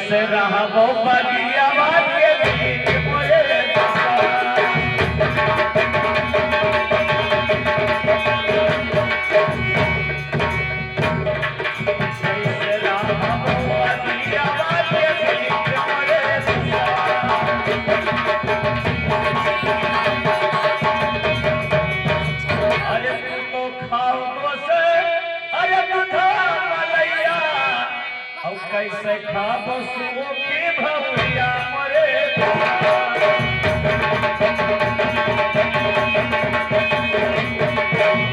कैसे रहबो बगियावा के बीच मोरे कैसे रहबो बगियावा के बीच मोरे अरे तू तो खाओ तो से अरे दूधा मलैया और कैसे खाबो सुओ की भवैया मरे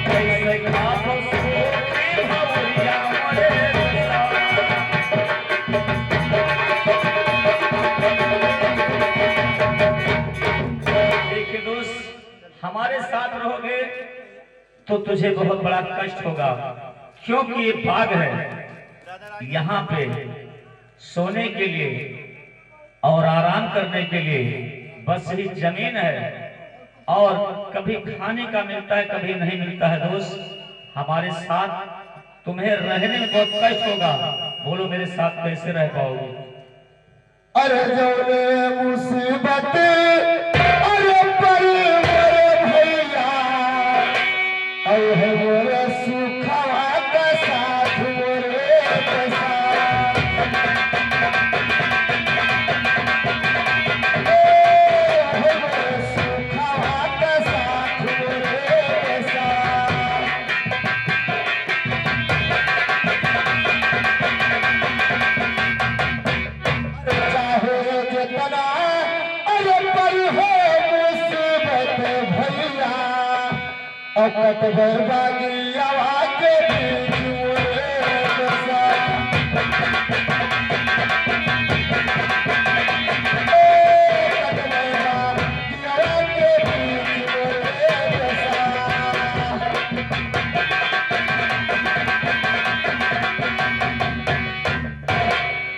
कैसे खाबो सुओ की भवैया मरे देखिए दोस्त, हमारे साथ रहोगे तो तुझे बहुत बड़ा कष्ट होगा, क्योंकि ये बाग है, यहाँ पे सोने के लिए और आराम करने के लिए बस ही जमीन है, और कभी खाने का मिलता है कभी नहीं मिलता है। दोस्त, हमारे साथ तुम्हें रहने में बहुत कष्ट होगा, बोलो मेरे साथ कैसे रह पाओगे? अरे जौने मुसीबत अरे पर मोरे भैया और है मोरे सुखवा का साथ मोरे के साथ है मोरे सुखवा का साथ मोरे के साथ चाहे जितना अरे पर हो मुसीबत भैया अकट बागियावा के बीच मोरे के साथ अकट बागियावा के बीच मोरे के साथ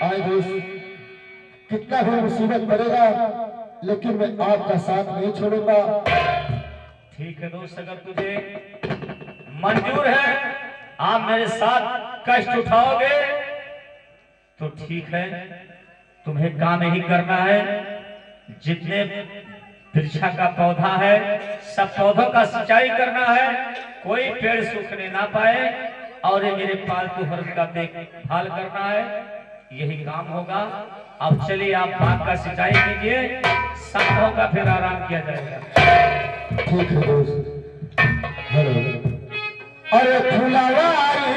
आए दोस्त, कितना भी मुसीबत पड़ेगा लेकिन मैं आपका साथ नहीं छोड़ूंगा। ठीक है दोस्त, अगर तुझे मंजूर है आप मेरे साथ कष्ट उठाओगे तो ठीक है, तुम्हें काम यही करना है, जितने वृक्षा का पौधा है सब पौधों का सिंचाई करना है, कोई पेड़ सूखने ना पाए, और ये मेरे पालतू हर्ष का देखभाल करना है, यही काम होगा। अब चलिए आप बाग का सिंचाई कीजिए, शाम का फिर आराम किया जाएगा। ठीक है दोस्त। हेलो। अरे फुलवारी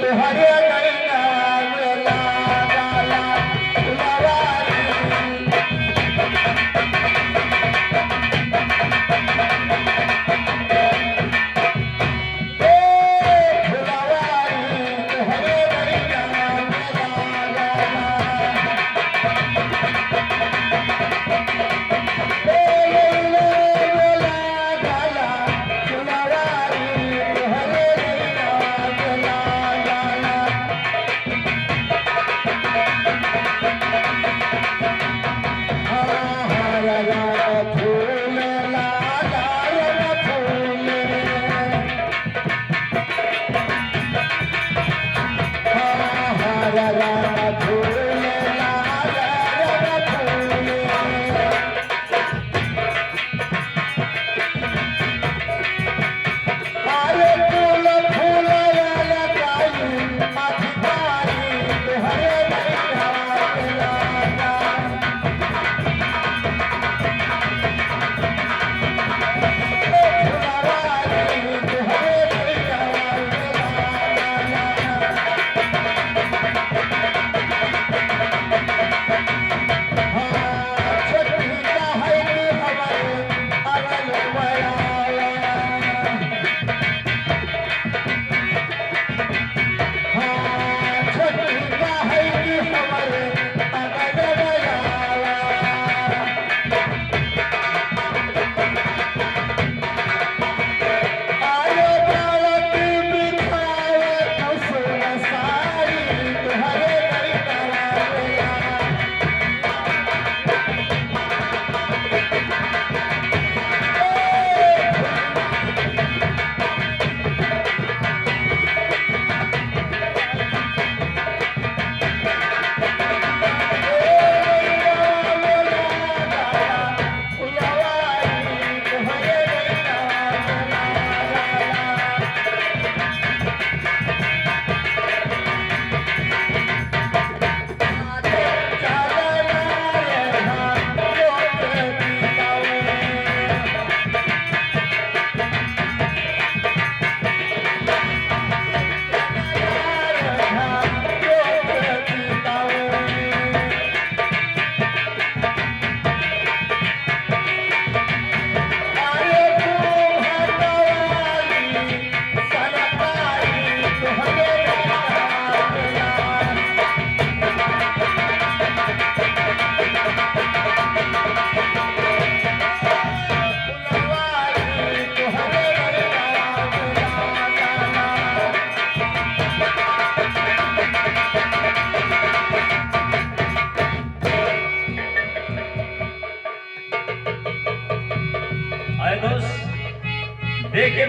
तुहरे नैना में लागला फुलवारी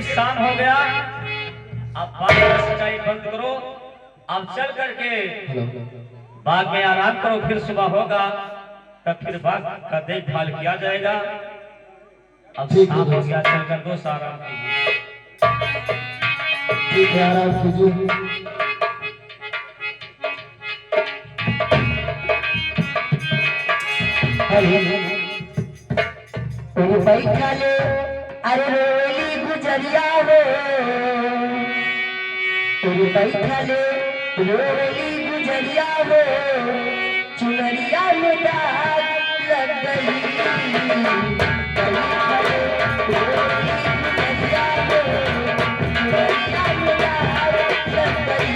शाम हो गया, अब बाग का सिंचाई बंद करो। अब चल करके बाग में आराम करो, फिर सुबह होगा तब फिर बाग का देखभाल किया जाएगा। अब शाम हो गया, चलकर दोस्त आराम कीजिए। ठीक है, आराम कीजिए। बैठा ले अरे रोली गुजरिया हो, बैठा ले रोली गुजरिया हो, चुनरिया में दाग लग गई। बैठा ले रोली गुजरिया हो, चुनरिया में दाग लग गई।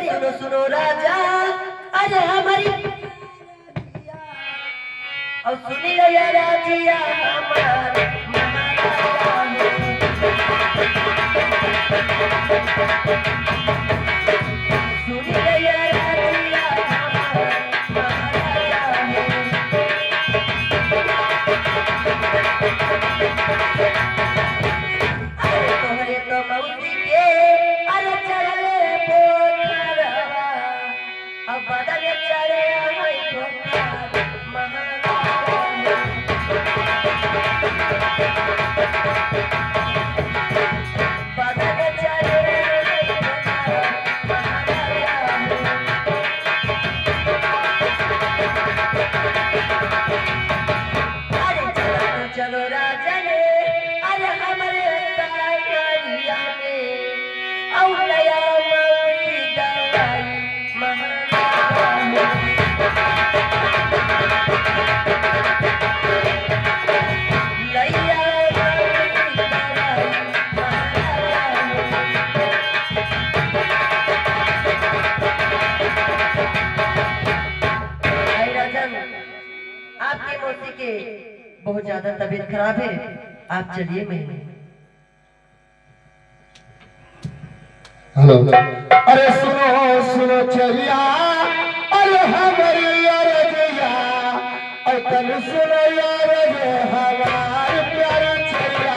सुनो सुनो राजा अरे हमारी और सुनी रहा राजिया हमारे सुनी रहा राजिया अरे तोहरे तो मौसी के अरे चले अब बदल चले बदल चले अरे चलो चलो राजा ने अरे हमारे सारिया में औलया मौसी दवाई आपकी मौसी के बहुत ज्यादा तबीयत खराब है, आप चलिए। मैं हेलो, अरे सुनो सुनो चलिया अरे हमारी अरजिया और तन सुनो यार ये हमारे प्यारे चलिया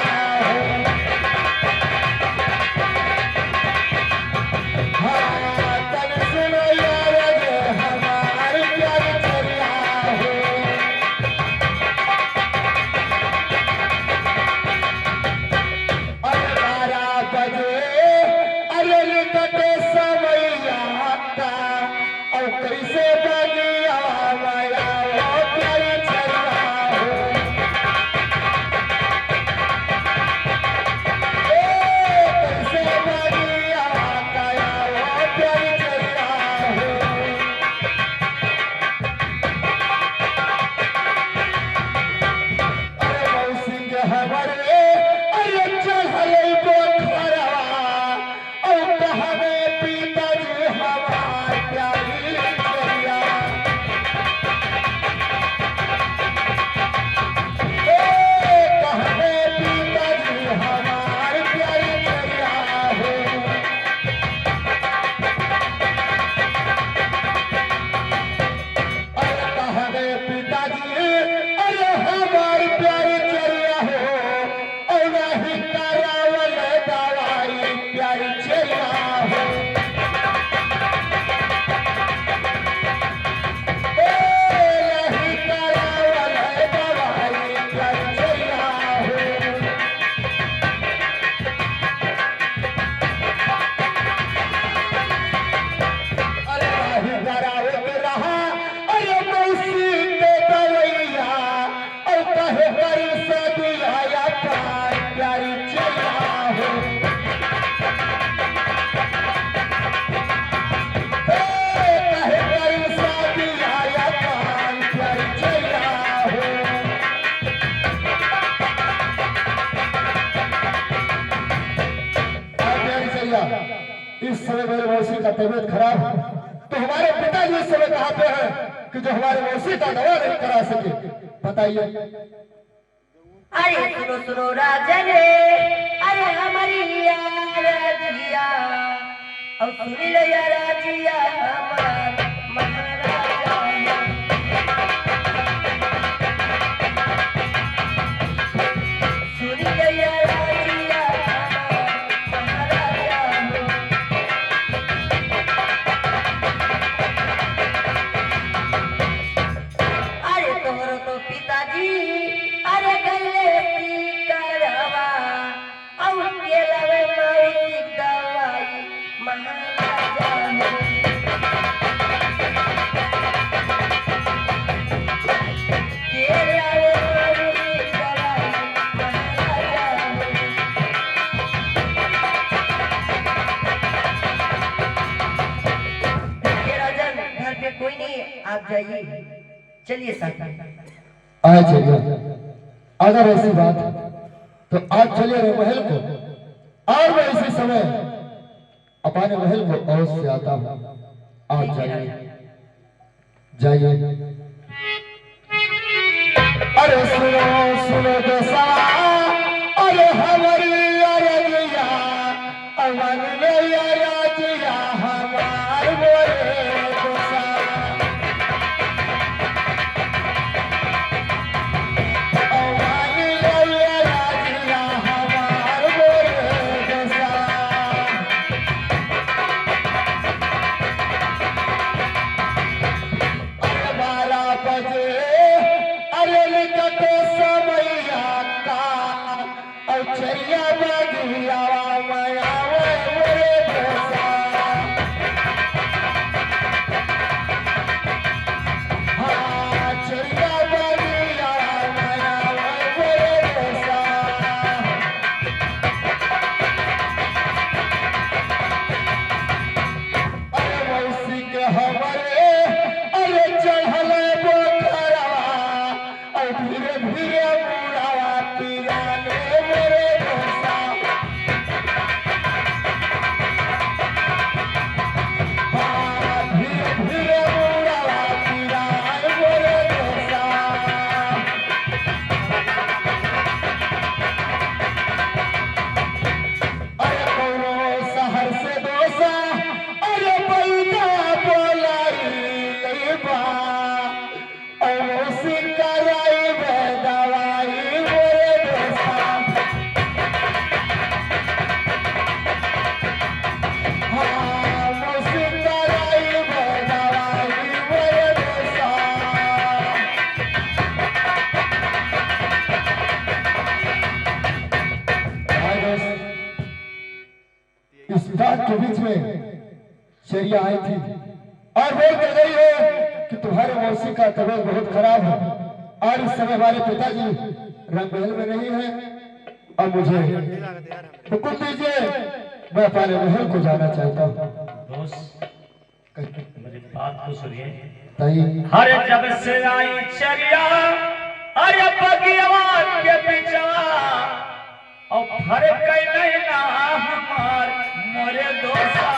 हाँ तन सुनो यार ये हमारे प्यारे चलिया और 12 बजे अरे निकटे समैया और कैसे कैसे बगिया माया वो प्यारी चलिया हो कैसे बगिया माया वो प्यारी चलिया हो अरे मौसी के हमारे अरे चढ़ल बोखरवा और कहवे पिताजी हमार प्यारी चलिया कहवे पिताजी हमार प्यारी चलिया हो अरे कहवे पिताजी अरे हमार प्यारी चलिया हो और नहीं करावल दवाई प्यारी चलिया हो नहीं करावल दवाई प्यारी चलिया हो अरे नाही करावे के रहा अरे मौसी के दवैया और कहे करी सदिया या प्राण प्यारी चलिया हो कहे करी सदिया या प्राण प्यारी चलिया हो प्यारी चलिया इस समय मेरे मौसी का तबीयत खराब है तो हमारे पिताजी इस समय कहाँ पे हैं कि जो हमारे मौसी का दवा नहीं करा सके बताइए अरे सुनो सुनो राजन रे अरे हमारी राजिया और सुन लो या राजिया हमार महाराजा सुन लो या राजिया हमार महाराजा अरे तोहरो तो पिताजी अरे गले करवा और केलवे मौसी दवाई महाराजा केलवे मौसी दवाई महाराजा राजन घर पे कोई नहीं आप जाइए चलिए साथ आए चलिए अगर ऐसी बात है, तो आज चलिए रे महल को और मैं इसी समय अपने महल को अवश्य आता हूँ आप जाइए जाइए अरे सुनो सुनो दशा अरे हमारी अरजिया अमन में अरजिया हमार बोले दशा चरिया बगिया माया बोले दशा हाँ चरिया बगिया माया बोले दशा अरे मौसी के हमारे अरे चढ़ल बोखरवा और धीरे धीरे बुढ़ावा पियाने मेरे दशा हाँ धीरे धीरे बुढ़ावा पियाने मेरे दशा अरे कौनो शहर से दोसा अरे पैदा बोलाई लईबा और मौसी कराई दवाई मेरे दशा हाँ मौसी कराई दवाई मेरे दशा इस डाक के बीच में चरिया आई थी और बोल कर गई है का तबीयत बहुत खराब है और इस समय हमारे पिताजी रंगमहल में नहीं है। अब मुझे हुक्म दीजिए, मैं अपने महल को जाना चाहता हूँ। दोस्त मेरी बात को सुनिए। ताई हर जब से आई चरिया अरे बगिया के पीछा और फर्क नहीं ना हमार मोरे दोसा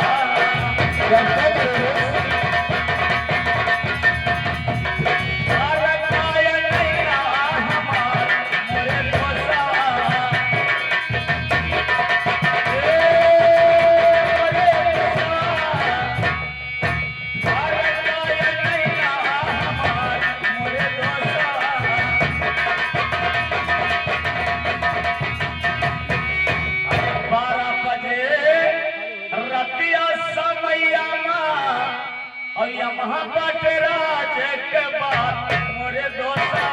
महाराज के बाद मोरे दोसा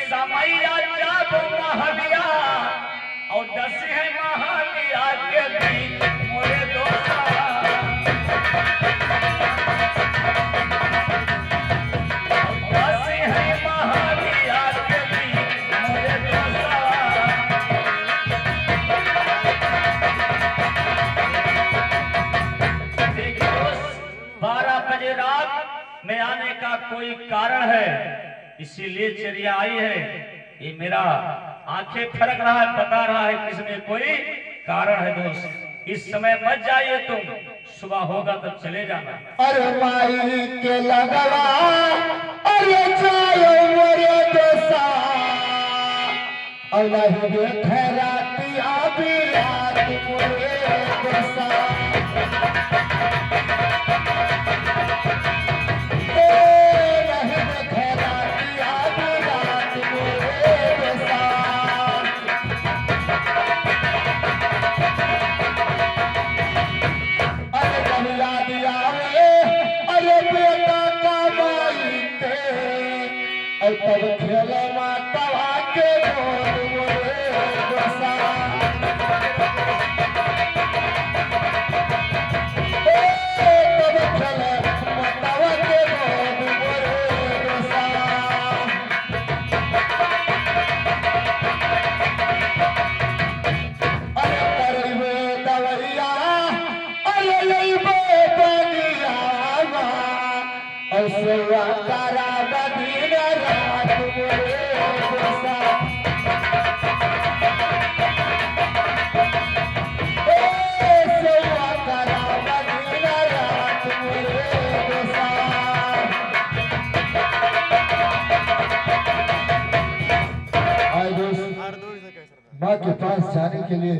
समैया जब महलिया और 10 है महलिया के बीच मोरे दोसा में आने का कोई कारण है, इसीलिए चरिया आई है। ये मेरा आंखें फरक रहा है, बता रहा है कि इसमें कोई कारण है। दोस्त इस समय मत जाइए तुम, सुबह होगा तब चले जाना। अरे माई के लगवा अरे जायो मोरे दोसा और नहीं देखे राती आबी रात मोरे दोसा तब खेले माता के गोद मोरे दोसा तब खेले माता के गोद मोरे दोसा अरे करबे दवैया अरे लइबे बनिया और सेवा करा बदीन रात मोरे दोसा सेवा करा बदीन रात मोरे दोसा आए दोस्त माँ के पास जाने के लिए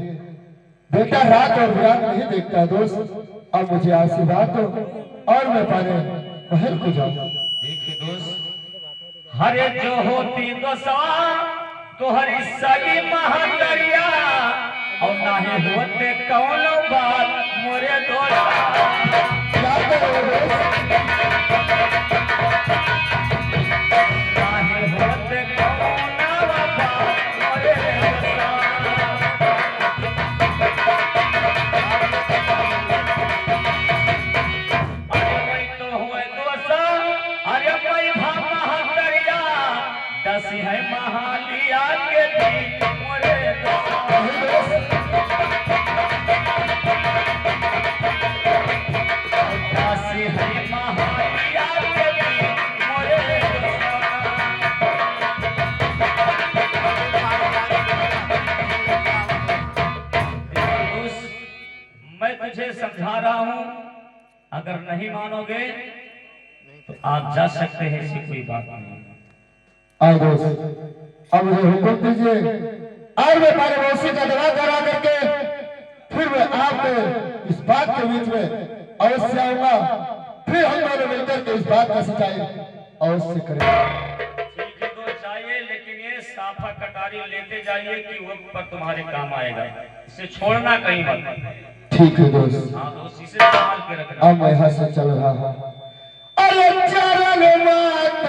बेटा रात और रात नहीं देखता है दोस्त। अब मुझे आशीर्वाद दो और मैं पाने महल को जाऊँ। देखिए दोस्त, हरे जो होती दोसवा तो हरी सगी महतरिया और नाहे होते कौन बात मोरे दोसा क्या करो दोस्त? नाहे होते कौन बात मोरे दोसा अरे तो हुए दोसा अरे भाई महतरिया 10 है महालिया के बीच मोरे दोसा मैं तुझे समझा रहा हूं, अगर नहीं मानोगे तो आप जा सकते हैं, ऐसी कोई बात नहीं। आए दोस्त अब मुझे हुक्म दीजिए और मैं पारे मौसी का दवा करा करके फिर मैं आपको इस बात के बीच में अवश्य आऊंगा। फिर हम दोनों मिलकर के इस बात का सच्चाई अवश्य करेंगे। ठीक है तो चाहिए, लेकिन ये साफा कटारी लेते जाइए कि वक्त पर तुम्हारे काम आएगा, इसे छोड़ना कहीं मत। ठीक है दोस्त, हाँ दोस्त, इसे संभाल के रखना। अब मैं यहाँ से चल रहा हूँ मात